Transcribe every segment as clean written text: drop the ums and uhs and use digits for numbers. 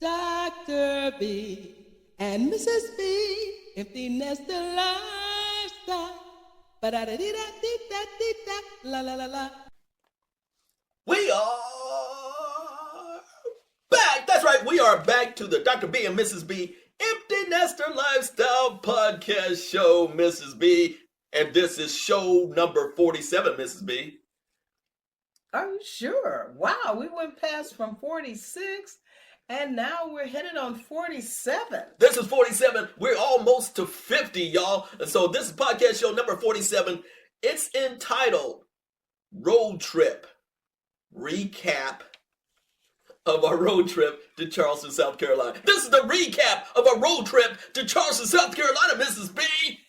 Dr. B and Mrs. B, empty nester lifestyle. Ba-da-da-dee-da-dee-da-dee-da, la la la la. We are back. That's right. We are back to the Dr. B and Mrs. B Empty Nester Lifestyle Podcast Show, Mrs. B. And this is show number 47, Mrs. B. Are you sure? Wow, we went past from 46 and now we're headed on 47. This is 47. We're almost to 50, y'all. And so this is podcast show number 47. It's entitled Road Trip Recap of our road trip to Charleston, South Carolina. This is the recap of our road trip to Charleston, South Carolina, Mrs. B.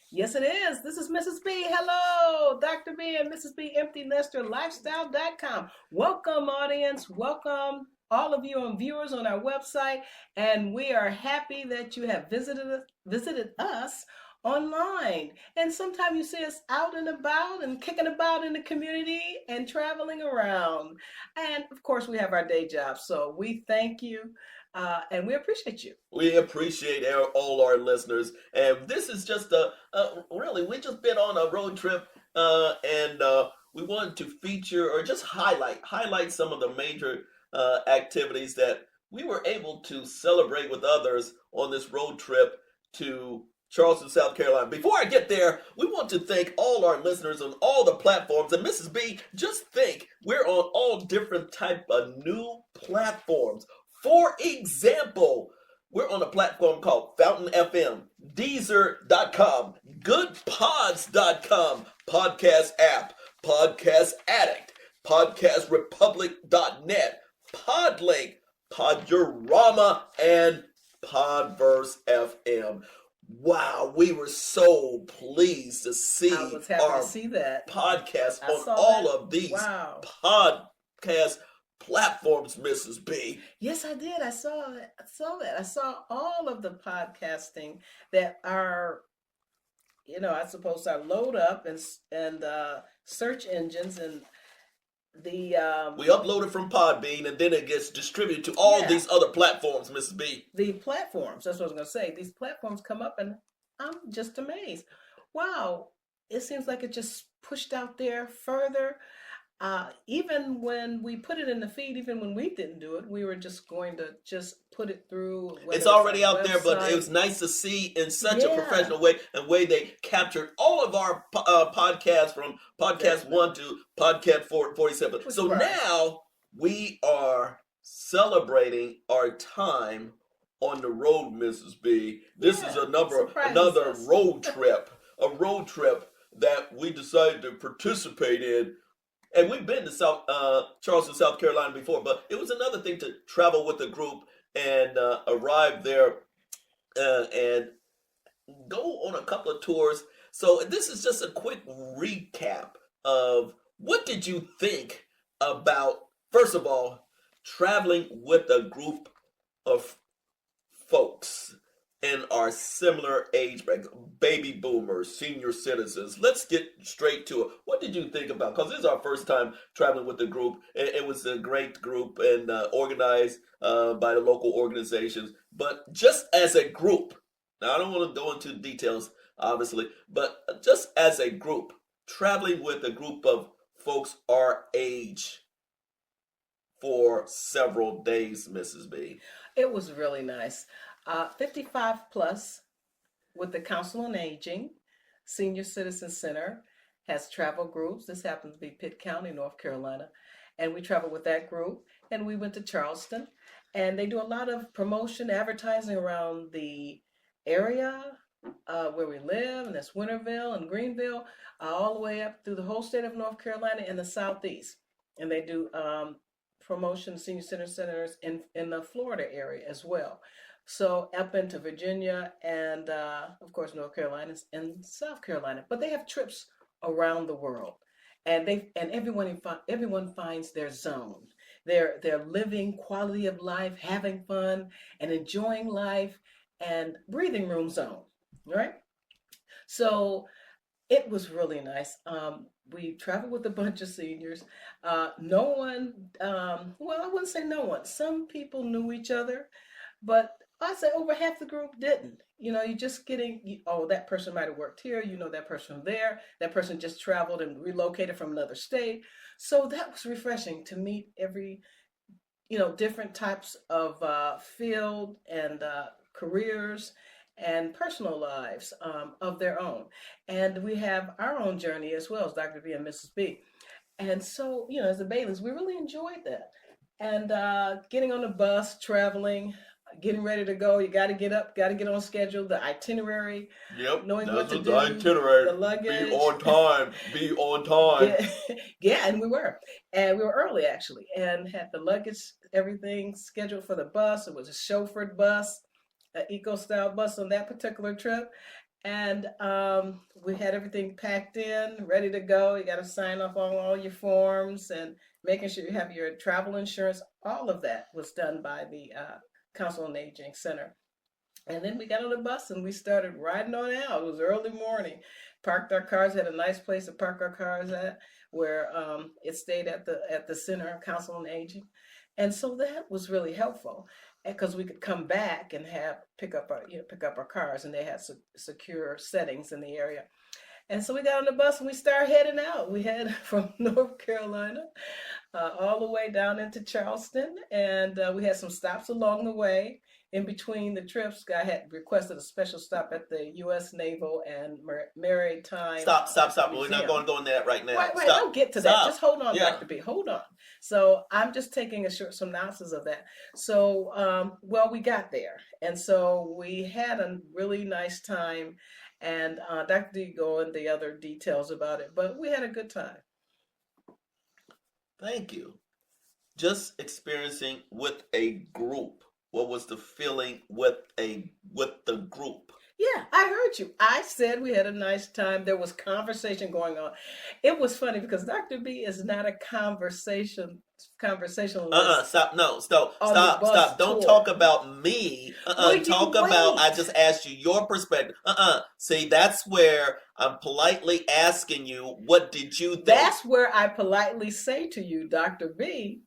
Yes, it is. This is Mrs. B. Hello, Dr. B and Mrs. B, Empty Nester Lifestyle.com. Welcome, audience. Welcome, all of you and viewers on our website. And we are happy that you have visited us online. And sometimes you see us out and about and kicking about in the community and traveling around. And of course, we have our day jobs. So we thank you. And we appreciate you. We appreciate all our listeners. And this is just really, we just been on a road trip and we wanted to feature or just highlight some of the major activities that we were able to celebrate with others on this road trip to Charleston, South Carolina. Before I get there, we want to thank all our listeners on all the platforms. And Mrs. B, just think, we're on all different type of new platforms. For example, we're on a platform called Fountain FM, Deezer.com, GoodPods.com, Podcast App, Podcast Addict, PodcastRepublic.net, Podlink, Podurama, and Podverse FM. Wow, we were so pleased to see I was happy to see that podcast on all of these podcast platforms, Mrs. B. Yes, I did. I saw that. I saw all of the podcasting that are, I suppose are load up and search engines and the we upload it from Podbean and then it gets distributed to all these other platforms, Mrs. B. The platforms, that's what I was going to say. These platforms come up and I'm just amazed. Wow, it seems like it just pushed out there further. Even when we put it in the feed, even when we didn't do it, we were just going to just put it through. It's already out there, but it was nice to see in such a professional way, and way they captured all of our podcasts from podcast 1 to podcast 47. So now we are celebrating our time on the road, Mrs. B. This is another road trip, a road trip that we decided to participate in. And we've been to Charleston, South Carolina before, but it was another thing to travel with a group and arrive there and go on a couple of tours. So this is just a quick recap of what did you think about, first of all, traveling with a group of folks in our similar age bracket, baby boomers, senior citizens. Let's get straight to it. What did you think about? Because this is our first time traveling with the group. It was a great group and organized by the local organizations. But just as a group, now I don't want to go into details, obviously, but just as a group, traveling with a group of folks our age for several days, Mrs. B. It was really nice. 55 plus with the Council on Aging, Senior Citizen Center has travel groups. This happens to be Pitt County, North Carolina. And we traveled with that group and we went to Charleston and they do a lot of promotion, advertising around the area where we live, and that's Winterville and Greenville, all the way up through the whole state of North Carolina and the Southeast. And they do promotion, senior centers in the Florida area as well. So up into Virginia and of course North Carolina and South Carolina, but they have trips around the world, and everyone finds their zone. They're living quality of life, having fun, and enjoying life, and breathing room zone, right? So it was really nice. We traveled with a bunch of seniors. No one, well, I wouldn't say no one. Some people knew each other. But I say over half the group didn't. You're just getting, oh, that person might have worked here, that person there, that person just traveled and relocated from another state. So that was refreshing to meet every, different types of field and careers and personal lives of their own. And we have our own journey as well as Dr. B and Mrs. B. And so, as the Baileys, we really enjoyed that. And getting on the bus, traveling, getting ready to go. You got to get up, got to get on schedule, the itinerary, Yep, knowing what to do, the itinerary. the luggage. Be on time. Be on time. Yeah, and we were. And we were early, actually, and had the luggage, everything scheduled for the bus. It was a chauffeured bus, an eco-style bus on that particular trip. And we had everything packed in, ready to go. You got to sign off on all your forms and making sure you have your travel insurance. All of that was done by the Council on Aging Center. And then we got on the bus and we started riding on out. It was early morning. Parked our cars, had a nice place to park our cars at, where it stayed at the Center, Council on Aging. And so that was really helpful, because we could come back and pick up our cars, and they had secure settings in the area. And so we got on the bus and we started heading out. We head from North Carolina all the way down into Charleston, and we had some stops along the way. In between the trips, I had requested a special stop at the U.S. Naval and Maritime. Stop. We're not going to go into that right now. Right. Stop. Don't get to that. Just hold on, Yeah. Dr. B. Hold on. So I'm just taking a short synopsis of that. So, we got there. And so we had a really nice time. And Dr. D go into the other details about it. But we had a good time. Thank you. Just experiencing with a group. What was the feeling with the group? Yeah, I heard you. I said we had a nice time. There was conversation going on. It was funny because Dr. B is not a conversationalist. Stop. No, stop. Don't talk about me. Talk about, I just asked you your perspective. See, that's where I'm politely asking you, what did you think? That's where I politely say to you, Dr. B,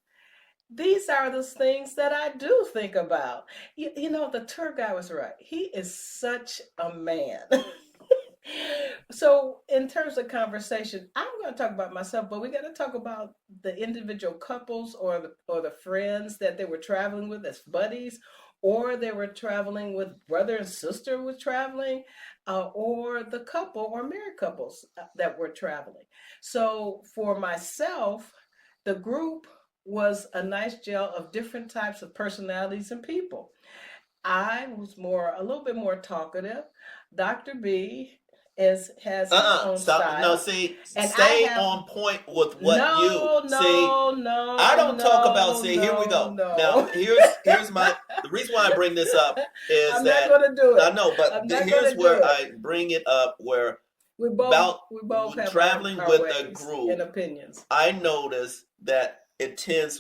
these are the things that I do think about. The tour guide was right. He is such a man. So in terms of conversation, I'm going to talk about myself, but we got to talk about the individual couples or the friends that they were traveling with as buddies, or they were traveling with brother and sister was traveling, or the couple or married couples that were traveling. So for myself, the group was a nice gel of different types of personalities and people. I was a little bit more talkative. Dr. B has his own style. No, see, and stay on point with what No, I don't talk about. See, here we go. No. Now, here's the reason why I bring this up is I'm that not going to do it. I know, but here's where I bring it up, where we both have traveling our with ways a group and opinions. I notice that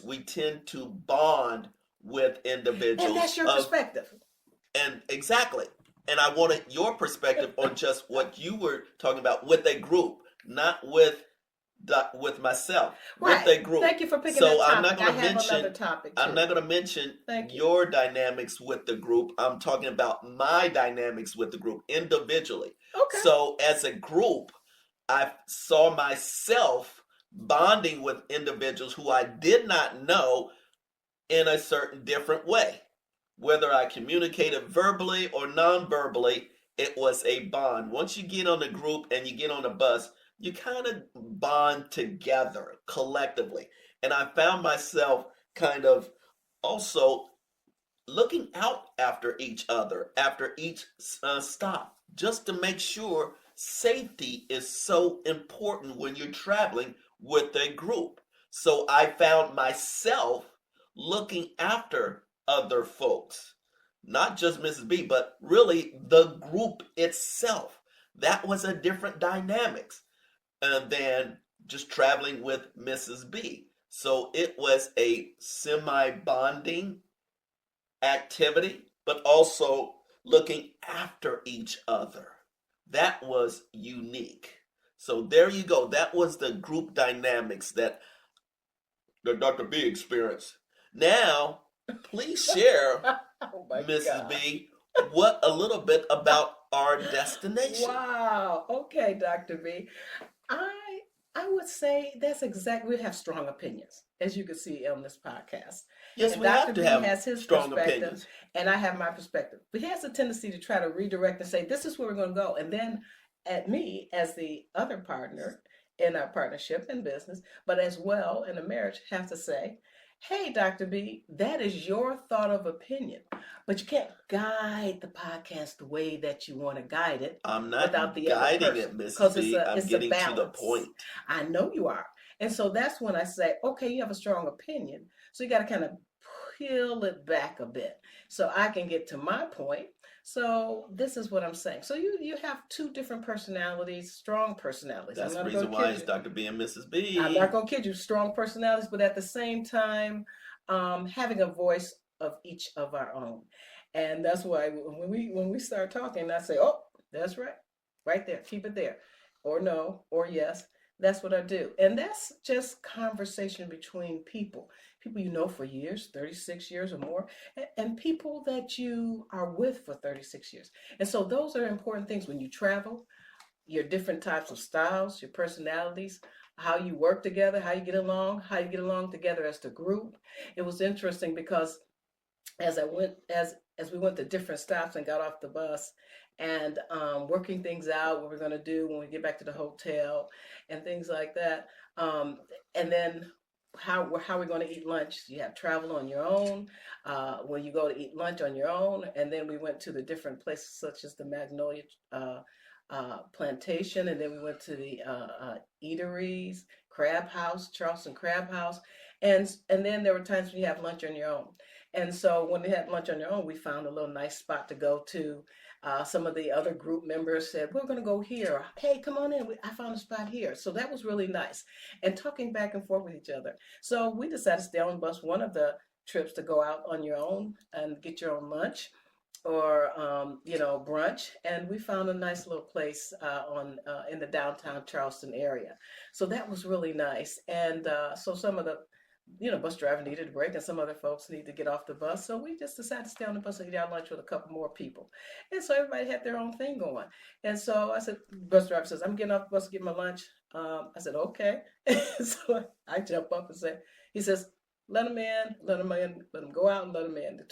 we tend to bond with individuals. And that's your perspective. And exactly. And I wanted your perspective on just what you were talking about with a group, not with myself. Right. With a group. Thank you for picking that topic. I'm not going to mention another topic too. I'm not going to mention your dynamics with the group. I'm talking about my dynamics with the group individually. Okay. So as a group, I saw myself bonding with individuals who I did not know in a certain different way. Whether I communicated verbally or non-verbally, it was a bond. Once you get on the group and you get on the bus, you kind of bond together collectively. And I found myself kind of also looking out after each other, after each stop, just to make sure safety is so important when you're traveling with a group. So I found myself looking after other folks, not just Mrs. B, but really the group itself. That was a different dynamics than just traveling with Mrs. B. So it was a semi-bonding activity, but also looking after each other. That was unique. So there you go. That was the group dynamics that Dr. B experienced. Now, please share my Mrs. God. B, what a little bit about our destination. Wow. Okay, Dr. B. I I would say that's exactly, we have strong opinions, as you can see on this podcast. Yes, And we Dr. have to B have has his strong perspective, opinions. and I have my perspective. But he has a tendency to try to redirect and say, this is where we're going to go. And then at me, as the other partner in our partnership in business, but as well in a marriage, have to say, hey, Dr. B, that is your thought of opinion. But you can't guide the podcast the way that you want to guide it I'm not without the other guiding person, it, Mrs. because B. I'm it's a getting to the balance. point. I know you are. And so that's when I say, okay, you have a strong opinion. So you got to kind of peel it back a bit so I can get to my point. So this is what I'm saying. So you have two different personalities, strong personalities. That's the I'm not reason gonna why kid it's you. Dr. B and Mrs. B. I'm not gonna kid you, strong personalities, but at the same time, having a voice of each of our own. And that's why when we start talking, I say, oh, that's right, right there, keep it there, or no, or yes. That's what I do, and that's just conversation between people you know for years, 36 years or more, and people that you are with for 36 years. And so those are important things when you travel, your different types of styles, your personalities, how you work together, how you get along together as the group. It was interesting because as we went to different stops and got off the bus and working things out, what we're going to do when we get back to the hotel and things like that, and then how we're going to eat lunch. You have travel on your own when you go to eat lunch on your own, and then we went to the different places such as the Magnolia plantation, and then we went to the eateries, Crab House, Charleston Crab House, and then there were times when you have lunch on your own. And so when we had lunch on your own, we found a little nice spot to go to. Some of the other group members said, we're going to go here. Hey, come on in. I found a spot here. So that was really nice. And talking back and forth with each other. So we decided to stay on bus one of the trips to go out on your own and get your own lunch or brunch, and we found a nice little place in the downtown Charleston area. So that was really nice. And so some of the bus driver needed a break, and some other folks need to get off the bus. So we just decided to stay on the bus and eat our lunch with a couple more people. And so everybody had their own thing going. And so I said, bus driver says, I'm getting off the bus to get my lunch. I said, okay. So I jump up and say, he says, let them in, let them go out and let them in. The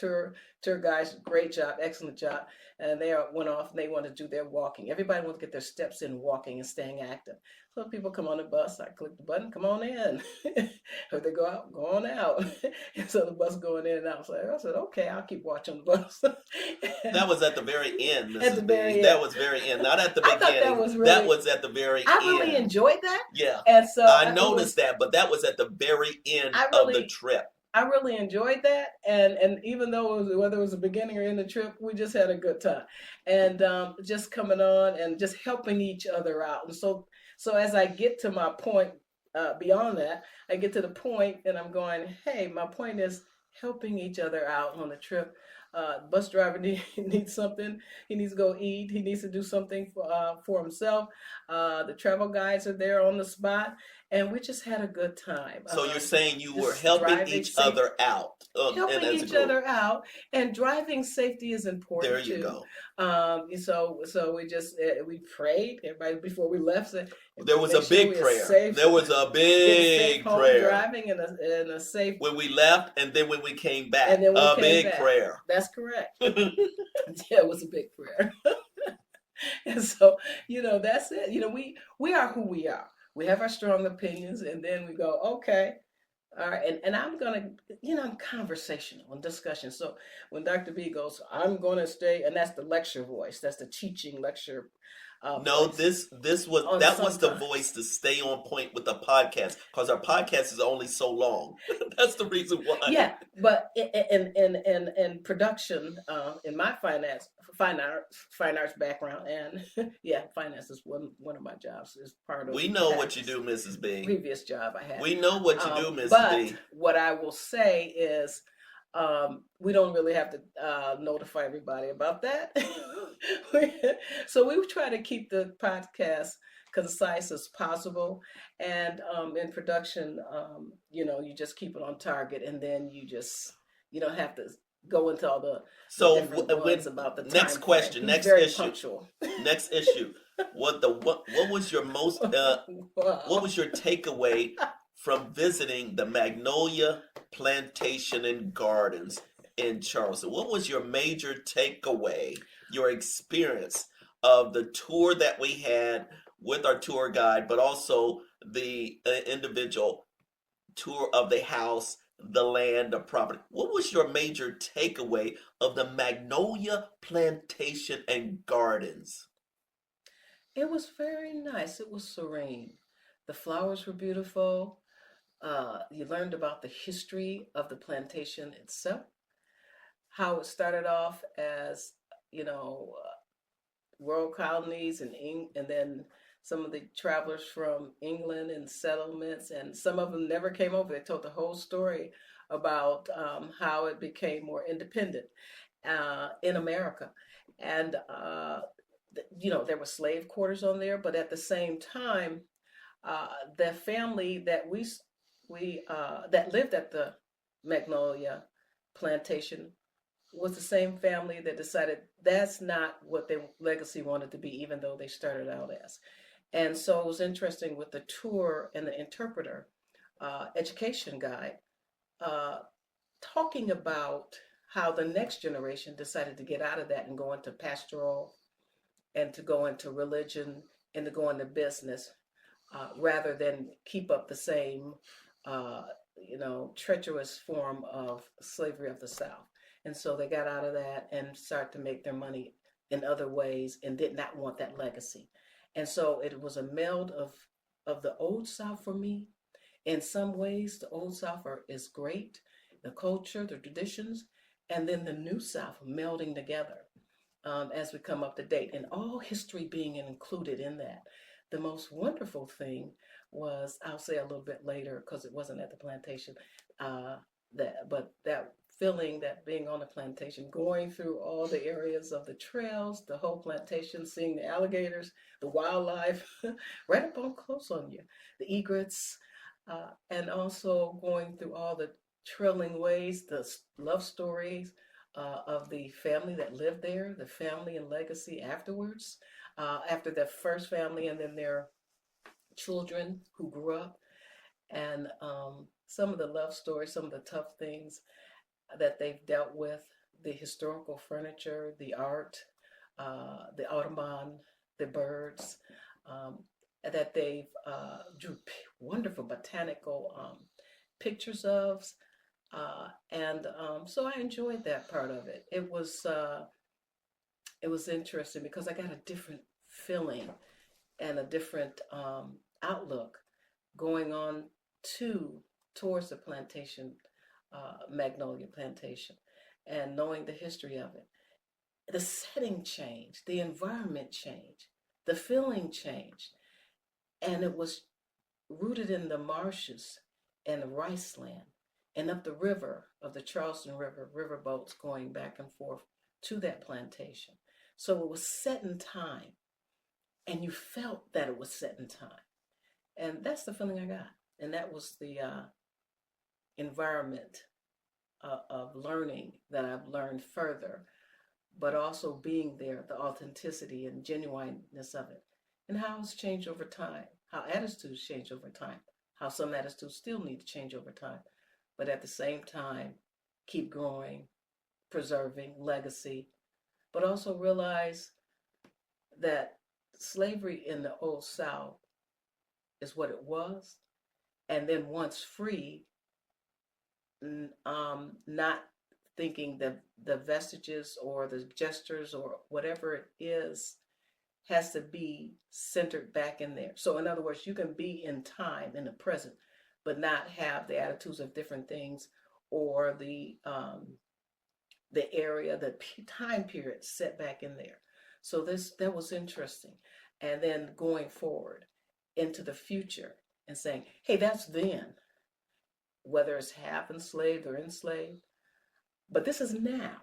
tour guys, great job, excellent job. And they went off and they wanted to do their walking. Everybody wanted to get their steps in walking and staying active. So people come on the bus, I click the button, come on in. If they go out, go on out. And so the bus going in and out. So I said, okay, I'll keep watching the bus. That was at the very end, Mrs. At the very end. That was very end, not at the I beginning. thought that was at the very end. I really enjoyed that. Yeah. And so I noticed that, but that was at the very end of the trip. I really enjoyed that, and even though whether it was the beginning or in the trip, we just had a good time, and just coming on and just helping each other out. And so as I get to my point, beyond that, I get to the point, and I'm going, hey, my point is helping each other out on the trip. Bus driver needs something. He needs to go eat. He needs to do something for himself. The travel guides are there on the spot, and we just had a good time. So you're saying you were helping each other out. Helping each other out, and driving safety is important. There you too. go. So we just we prayed. Everybody before we left said there was a big prayer. There was a big prayer. Driving in a safe. When we left, and then when we came back, and then a big prayer. That's correct. Yeah, it was a big prayer. And so that's it. We are who we are. We have our strong opinions, and then we go, okay, all right. And I'm gonna, I'm conversational and discussion. So when Dr. B goes, I'm gonna stay, and that's the lecture voice. That's the teaching lecture. No, this was the voice to stay on point with the podcast, because our podcast is only so long. That's the reason why. Yeah, but in production, in my fine arts background, and yeah, finance is one of my jobs. Is part of. We know what you do, Mrs. B. Previous job I had. We know what you do, Mrs. B. But what I will say is, we don't really have to notify everybody about that. So we try to keep the podcast concise as possible, and in production, you just keep it on target, and then you don't have to go into all the So different ones about the next time frame. question, He's next very issue, punctual. next issue. What was your most what Wow. was your takeaway from visiting the Magnolia Plantation and Gardens in Charleston? What was your major takeaway, your experience of the tour that we had with our tour guide, but also the individual tour of the house, the land, the property? What was your major takeaway of the Magnolia Plantation and Gardens? It was very nice. It was serene. The flowers were beautiful. You learned about the history of the plantation itself, how it started off as, you know, world colonies and then some of the travelers from England and settlements, and some of them never came over. They told the whole story about how it became more independent in America. And, you know, there were slave quarters on there, but at the same time, the family that we that lived at the Magnolia plantation was the same family that decided that's not what their legacy wanted to be, even though they started out as. And so it was interesting with the tour and the interpreter, education guide, uh, talking about how the next generation decided to get out of that and go into pastoral and to go into religion and to go into business rather than keep up the same, uh, you know, treacherous form of slavery of the South. And so they got out of that and started to make their money in other ways and did not want that legacy. And so it was a meld of the old South for me. In some ways, the old South is great, the culture, the traditions, and then the new South melding together as we come up to date, and all history being included in that. The most wonderful thing was, I'll say a little bit later because it wasn't at the plantation, uh, but that feeling that being on the plantation, going through all the areas of the trails, the whole plantation, seeing the alligators, the wildlife, right up on close on you, the egrets, and also going through all the trailing ways, the love stories of the family that lived there, the family and legacy afterwards, after their first family and then their children who grew up, and some of the love stories, some of the tough things that they've dealt with, the historical furniture, the art, the Audubon, the birds, um, that they've drew wonderful botanical pictures of. And so I enjoyed that part of it. It was interesting because I got a different feeling and a different outlook going on to towards the plantation, Magnolia Plantation, and knowing the history of it. The setting changed, the environment changed, the feeling changed, and it was rooted in the marshes and the rice land and up the river of the Charleston River, riverboats going back and forth to that plantation. So it was set in time, and you felt that it was set in time. And that's the feeling I got. And that was the environment of learning that I've learned further, but also being there, the authenticity and genuineness of it, and how it's changed over time, how attitudes change over time, how some attitudes still need to change over time, but at the same time, keep growing, preserving legacy, but also realize that slavery in the Old South is what it was, and then once free, not thinking that the vestiges or the gestures or whatever it is has to be centered back in there. So in other words, you can be in time, in the present, but not have the attitudes of different things or the area, the time period set back in there. So that was interesting. And then going forward into the future and saying, hey, that's then, whether it's half enslaved or enslaved, but this is now.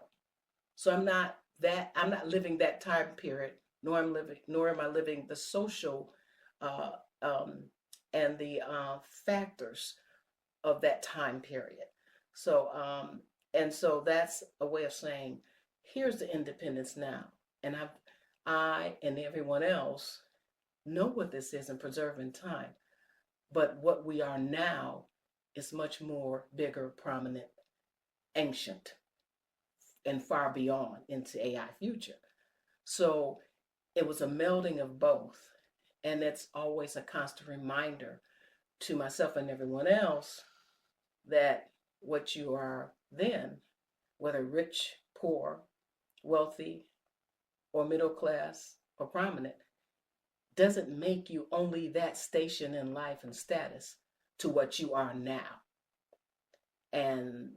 So I'm not living that time period, nor am I living the social uh, um, and the factors of that time period. So And so that's a way of saying, here's the independence now. And I and everyone else know what this is and preserving time. But what we are now is much more bigger, prominent, ancient, and far beyond into AI future. So it was a melding of both. And it's always a constant reminder to myself and everyone else that what you are then, whether rich, poor, wealthy, or middle class, or prominent, doesn't make you only that station in life and status to what you are now. And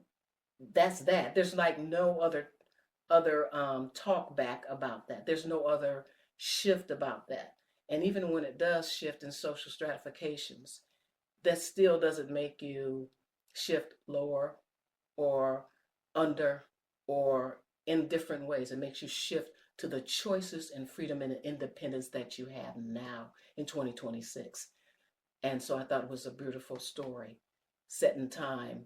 that's that. There's like no other talk back about that. There's no other shift about that. And even when it does shift in social stratifications, that still doesn't make you shift lower or under or in different ways. It makes you shift to the choices and freedom and independence that you have now in 2026. And so I thought it was a beautiful story, set in time,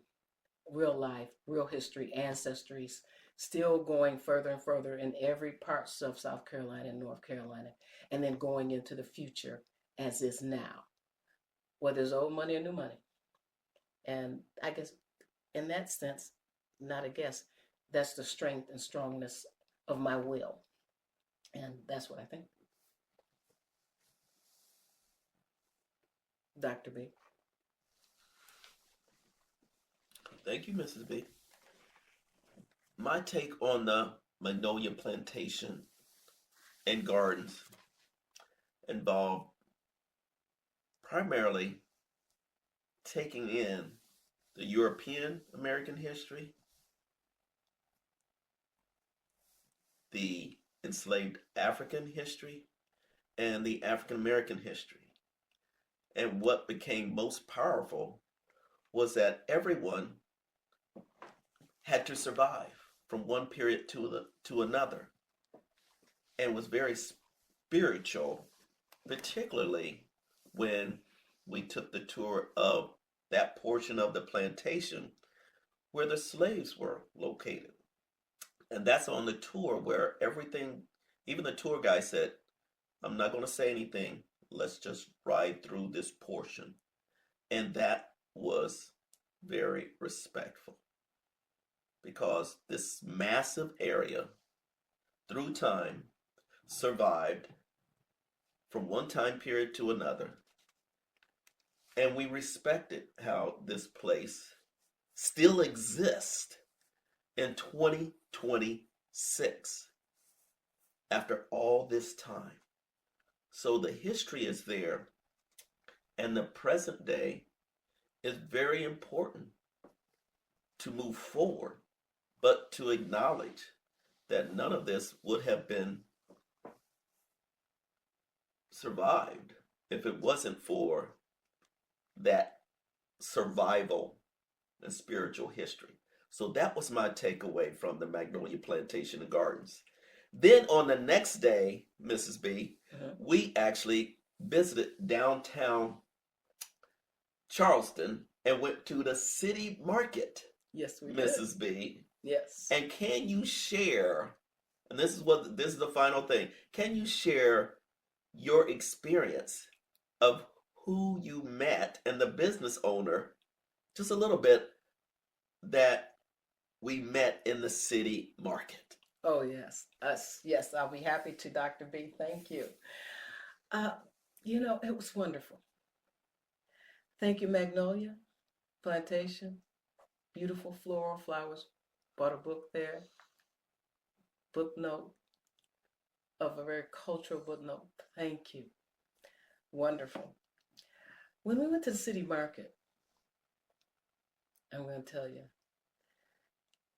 real life, real history, ancestries, still going further and further in every parts of South Carolina and North Carolina, and then going into the future as is now, whether it's old money or new money. And I guess in that sense, not a guess, that's the strength and strongness of my will. And that's what I think. Dr. B. Thank you, Mrs. B. My take on the Magnolia Plantation and Gardens involved primarily taking in the European American history, the enslaved African history, and the African American history. And what became most powerful was that everyone had to survive from one period to another, and was very spiritual, particularly when we took the tour of that portion of the plantation where the slaves were located. And that's on the tour where everything, even the tour guy said, I'm not going to say anything. Let's just ride through this portion. And that was very respectful, because this massive area through time survived from one time period to another. And we respected how this place still exists in 2026 after all this time. So the history is there, and the present day is very important to move forward, but to acknowledge that none of this would have been survived if it wasn't for that survival and spiritual history. So that was my takeaway from the Magnolia Plantation and Gardens. Then on the next day, Mrs. B, we actually visited downtown Charleston and went to the city market. Yes, we Mrs. did. B. Yes. And can you share, and this is the final thing, can you share your experience of who you met and the business owner, just a little bit, that we met in the city market? Oh, yes. Us. Yes, I'll be happy to, Dr. B. Thank you. It was wonderful. Thank you, Magnolia Plantation. Beautiful floral flowers. Bought a book there. Book note of a very cultural book note. Thank you. Wonderful. When we went to the city market, I'm going to tell you,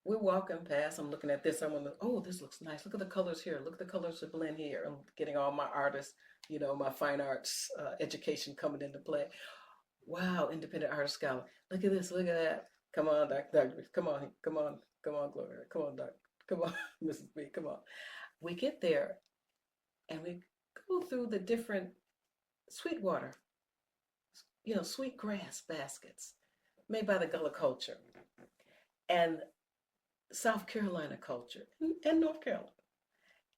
we're walking past. I'm looking at this. I'm going, oh, this looks nice. Look at the colors here. Look at the colors that blend here. I'm getting all my artists, my fine arts education coming into play. Wow, independent artist scholar. Look at this. Look at that. Come on, Dr. Come on, Gloria. Come on, Doc. Come on, Mrs. B. Come on. We get there, and we go through the different Sweetwater, sweet grass baskets made by the Gullah culture. And South Carolina culture and North Carolina.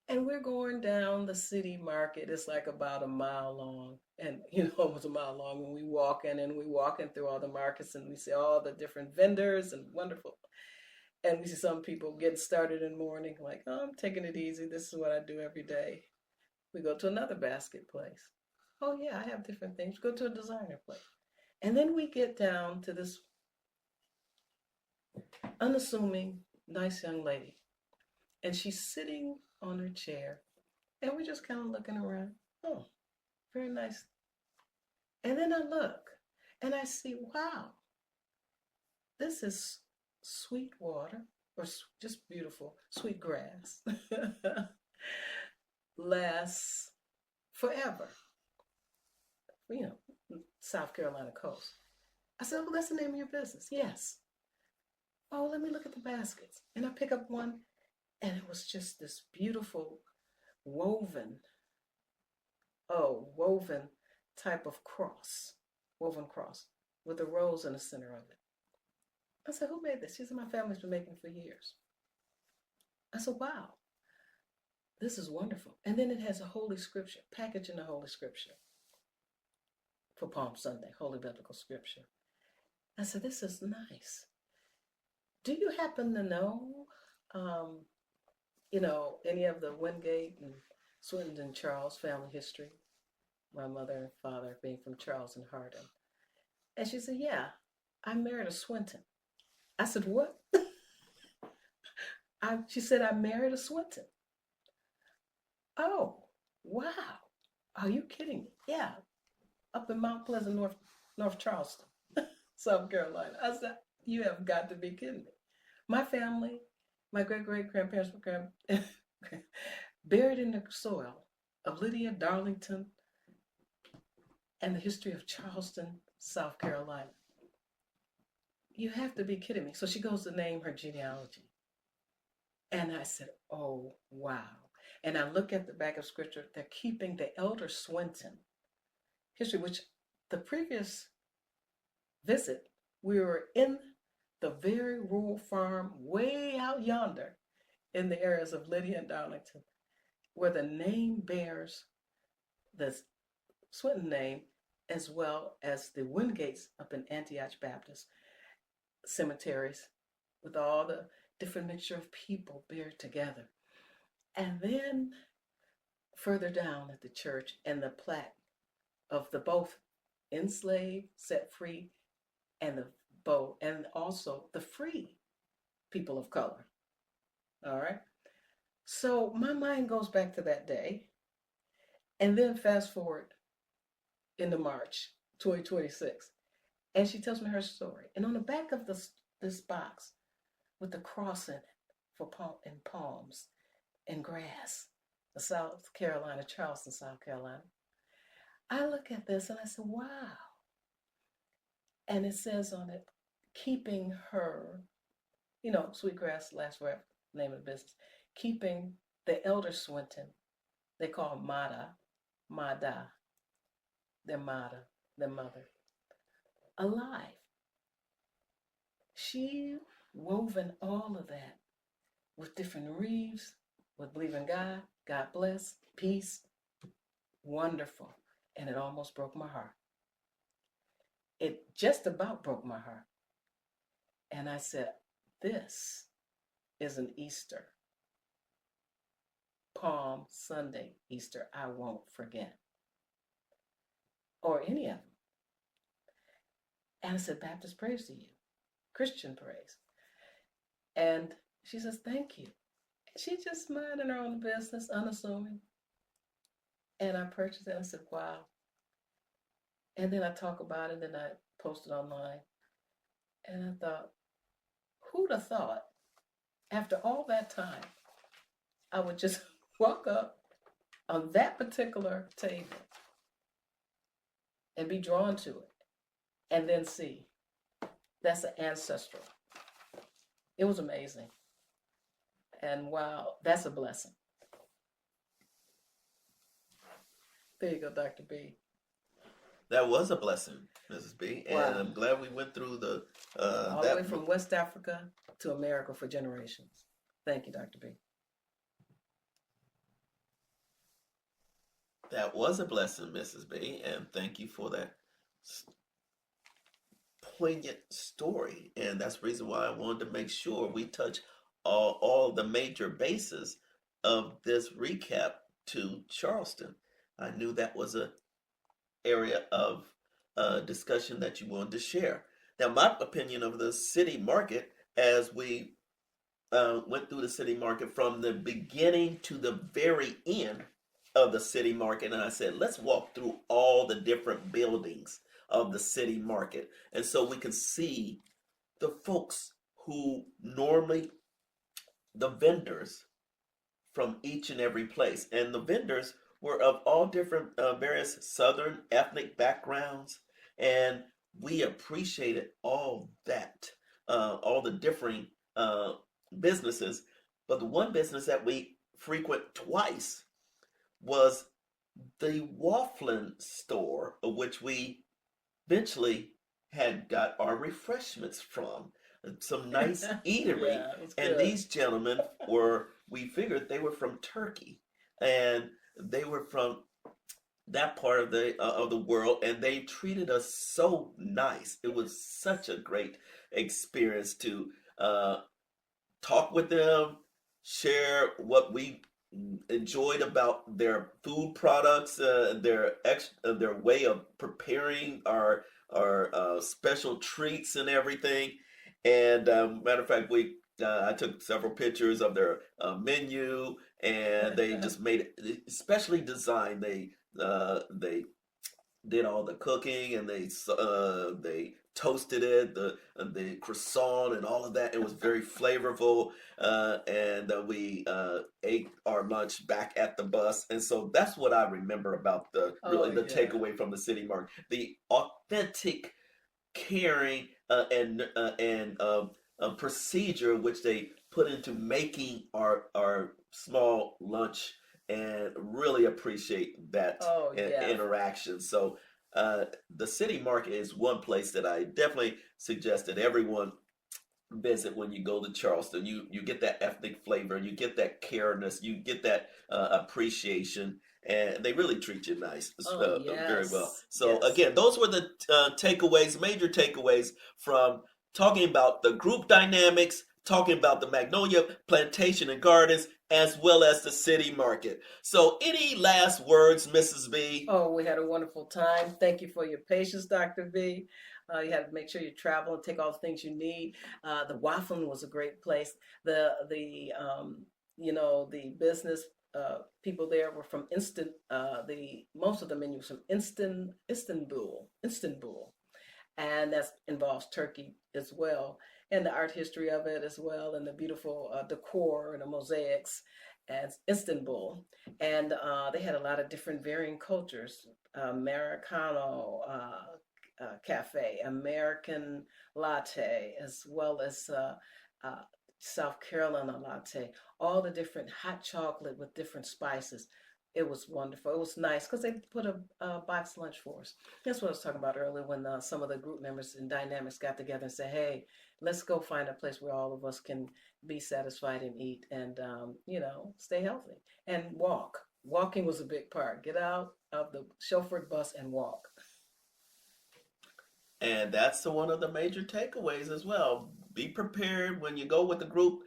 And we're going down the city market. It's like about a mile long. And, it was a mile long when we walk in, and we walking through all the markets, and we see all the different vendors and wonderful. And we see some people getting started in the morning, like, oh, I'm taking it easy. This is what I do every day. We go to another basket place. Oh, yeah, I have different things. Go to a designer place. And then we get down to this unassuming, nice young lady. And she's sitting on her chair. And we're just kind of looking around. Oh, very nice. And then I look and I see, wow, this is sweet water, or just beautiful, sweet grass. Lasts forever. South Carolina coast. I said, well, that's the name of your business. Yes. Oh, let me look at the baskets. And I pick up one, and it was just this beautiful woven type of woven cross with a rose in the center of it. I said, who made this? She said, my family's been making it for years. I said, wow, this is wonderful. And then it has a Holy Scripture, package in the Holy Scripture for Palm Sunday, Holy Biblical Scripture. I said, this is nice. Do you happen to know, any of the Wingate and Swinton and Charles family history? My mother and father being from Charleston, Hardin. And she said, yeah, I married a Swinton. I said, what? She said, I married a Swinton. Oh, wow. Are you kidding me? Yeah, up in Mount Pleasant, North Charleston, South Carolina. I said, you have got to be kidding me. My family, my great-great-grandparents were buried in the soil of Lydia Darlington and the history of Charleston, South Carolina. You have to be kidding me. So she goes to name her genealogy. And I said, oh, wow. And I look at the back of Scripture, they're keeping the elder Swinton history, which the previous visit, we were in the very rural farm way out yonder in the areas of Lydia and Darlington, where the name bears the Swinton name, as well as the Wingates up in Antioch Baptist cemeteries, with all the different mixture of people buried together. And then further down at the church, and the plaque of the both enslaved, set free, and also the free people of color. All right. So my mind goes back to that day, and then fast forward into March 2026, and she tells me her story. And on the back of this box with the cross in it and palms and grass, the South Carolina, Charleston, South Carolina. I look at this and I said, wow. And it says on it, keeping her, sweetgrass lasts forever, name of the business, keeping the elder Swinton, they call Mada, their mother, alive. She woven all of that with different wreaths, with believe in God, God bless, peace, wonderful. And it almost broke my heart. It just about broke my heart. And I said, this is an Easter, Palm Sunday Easter I won't forget. Or any of them. And I said, Baptist praise to you, Christian praise. And she says, thank you. She just minding her own business, unassuming. And I purchased it and I said, wow. And then I talk about it, and then I post it online. And I thought, who'd have thought, after all that time, I would just walk up on that particular table and be drawn to it, and then see that's an ancestral. It was amazing. And wow, that's a blessing. There you go, Dr. B. That was a blessing, Mrs. B, and Wow. I'm glad we went through the All the way from West Africa to America for generations. Thank you, Dr. B. That was a blessing, Mrs. B, and thank you for that poignant story. And that's the reason why I wanted to make sure we touch all the major bases of this recap to Charleston. I knew that was a area of discussion that you wanted to share. Now, my opinion of the city market, as we went through the city market from the beginning to the very end of the city market, and I said, let's walk through all the different buildings of the city market, and so we can see the folks who normally, the vendors from each and every place, and the vendors were of all different various southern ethnic backgrounds, and we appreciated all that, all the differing businesses. But the one business that we frequent twice was the Wafflin store, of which we eventually had got our refreshments from. Some nice eatery. Yeah, it was And good. these gentlemen we figured they were from Turkey. And they were from that part of the world, and they treated us so nice. It was such a great experience to talk with them, share what we enjoyed about their food products, their way of preparing our special treats and everything. And matter of fact, we I took several pictures of their menu, and they just made it especially designed. They did all the cooking, and they toasted it, the croissant and all of that. It was very flavorful, and we ate our lunch back at the bus. And so that's what I remember about the Oh, really the yeah. takeaway from the city market, the authentic caring and procedure which they put into making our small lunch, and really appreciate that Oh, yeah. interaction. So the city market is one place that I definitely suggest that everyone visit when you go to Charleston. You get that ethnic flavor, you get that careness, you get that appreciation, and they really treat you nice, Oh, very well. yes. So Yes. again, those were the takeaways, major takeaways from talking about the group dynamics, talking about the Magnolia Plantation and Gardens, as well as the city market. So any last words, Mrs. B? Oh, we had a wonderful time. Thank you for your patience, Dr. V. You had to make sure you travel and take all the things you need. The Waffling was a great place. The business people there were from most of the menus from Istanbul, and that involves Turkey as well, and the art history of it as well, and the beautiful decor and the mosaics, and Istanbul. And they had a lot of different varying cultures: Americano cafe, American latte, as well as uh, South Carolina latte. All the different hot chocolate with different spices. It was wonderful. It was nice because they put a box lunch for us. That's what I was talking about earlier when some of the group members in Dynamics got together and said, hey, let's go find a place where all of us can be satisfied and eat and, stay healthy and walk. Walking was a big part. Get out of the chauffeured bus and walk. And that's one of the major takeaways as well. Be prepared when you go with the group.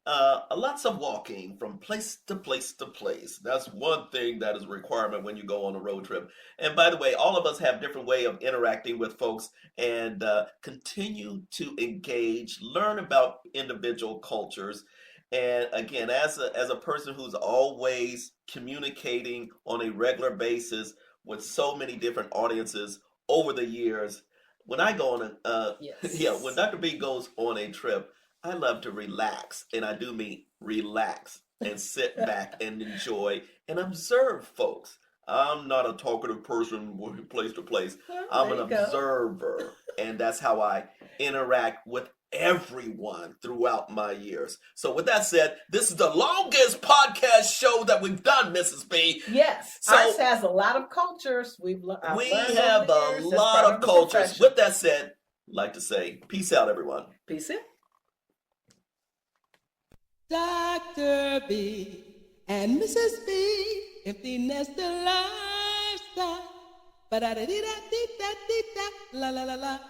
Lots of walking from place to place to place. That's one thing that is a requirement when you go on a road trip. And by the way, all of us have different way of interacting with folks, and continue to engage, learn about individual cultures. And again, as a person who's always communicating on a regular basis with so many different audiences over the years, when I go on yeah, when Yes. Dr. B goes on a trip, I love to relax, and I do mean relax and sit back and enjoy and observe folks. I'm not a talkative person from place to place. Well, I'm there an you go. observer, and that's how I interact with everyone throughout my years. So with that said, this is the longest podcast show that we've done, Mrs. B. Yes, So ours has a lot of cultures. We have a lot of cultures. With that said, I'd like to say peace out, everyone. Peace out. Dr. B and Mrs. B, empty nester lifestyle. Ba-da-da-dee-da-dee-da-dee-da, la la la la.